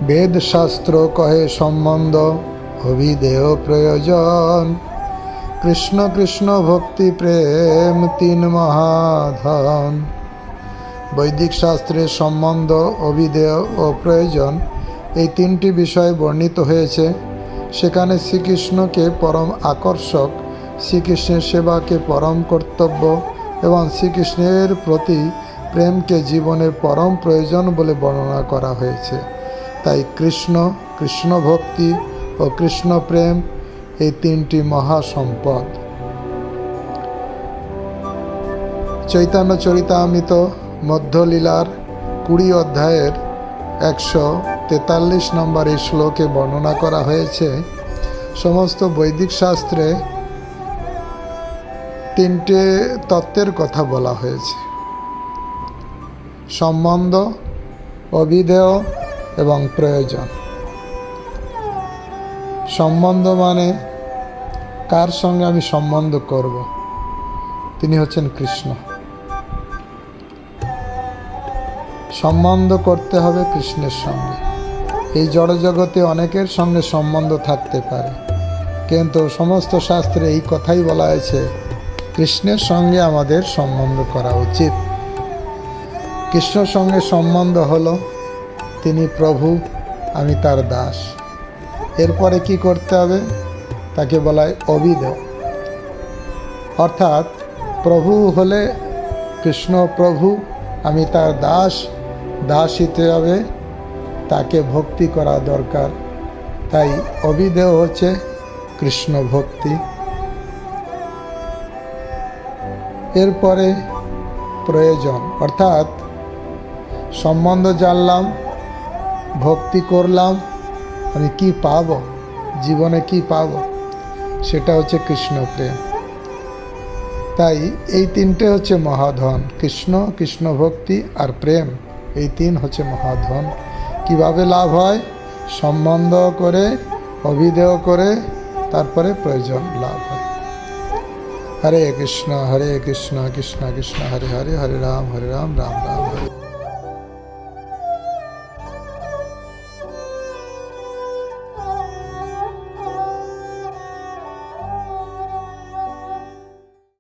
वेद शास्त्र कहे सम्बन्ध अभिधेय प्रयोजन कृष्ण कृष्ण भक्ति प्रेम तीन महाधन। वैदिक शास्त्रे सम्बन्ध अभिधेय और प्रयोजन এই তিনটি বিষয় বর্ণিত হয়েছে। সেখানে শ্রীকৃষ্ণকে পরম আকর্ষক, শ্রীকৃষ্ণের সেবাকে পরম কর্তব্য এবং শ্রীকৃষ্ণের প্রতি প্রেমকে জীবনের পরম প্রয়োজন বলে বর্ণনা করা হয়েছে। তাই কৃষ্ণ, কৃষ্ণ ভক্তি ও কৃষ্ণ প্রেম এই তিনটি মহাসম্পদ। চৈতন্য চরিতামৃত মধ্যলীলার 20 অধ্যায়ের 143 নম্বর এই শ্লোকে বর্ণনা করা হয়েছে সমস্ত বৈদিক শাস্ত্রে তিনটে তত্ত্বের কথা বলা হয়েছে: সম্বন্ধ, অভিধেয় এবং প্রয়োজন। সম্বন্ধ মানে কার সঙ্গে আমি সম্বন্ধ করব, তিনি হচ্ছেন কৃষ্ণ। সম্বন্ধ করতে হবে কৃষ্ণের সঙ্গে। এই জড়জগতে অনেকের সঙ্গে সম্বন্ধ থাকতে পারে, কিন্তু সমস্ত শাস্ত্রে এই কথাই বলা হয়েছে কৃষ্ণের সঙ্গে আমাদের সম্বন্ধ করা উচিত। কৃষ্ণের সঙ্গে সম্বন্ধ হলো তিনি প্রভু, আমি তার দাস। এরপরে কি করতে হবে তাকে বলা হয় অভিধেয়, অর্থাৎ প্রভু হলে কৃষ্ণ প্রভু, আমি তার দাস, দাস হিসেবে তাকে ভক্তি করা দরকার। তাই অভিধেয় হচ্ছে কৃষ্ণ ভক্তি। এরপরে প্রয়োজন, অর্থাৎ সম্বন্ধ জানলাম, ভক্তি করলাম, আমি কি পাবো, জীবনে কি পাবো, সেটা হচ্ছে কৃষ্ণ প্রেম। তাই এই তিনটে হচ্ছে মহাধন: কৃষ্ণ, কৃষ্ণ ভক্তি আর প্রেম। এই তিন হচ্ছে মহাধন। কিভাবে লাভ হয়? সম্বন্ধ করে, অভিধেয় করে, তারপরে প্রয়োজন লাভ হয়। হরে কৃষ্ণ কৃষ্ণ কৃষ্ণ কৃষ্ণ হরে হরে, হরে রাম রাম রাম।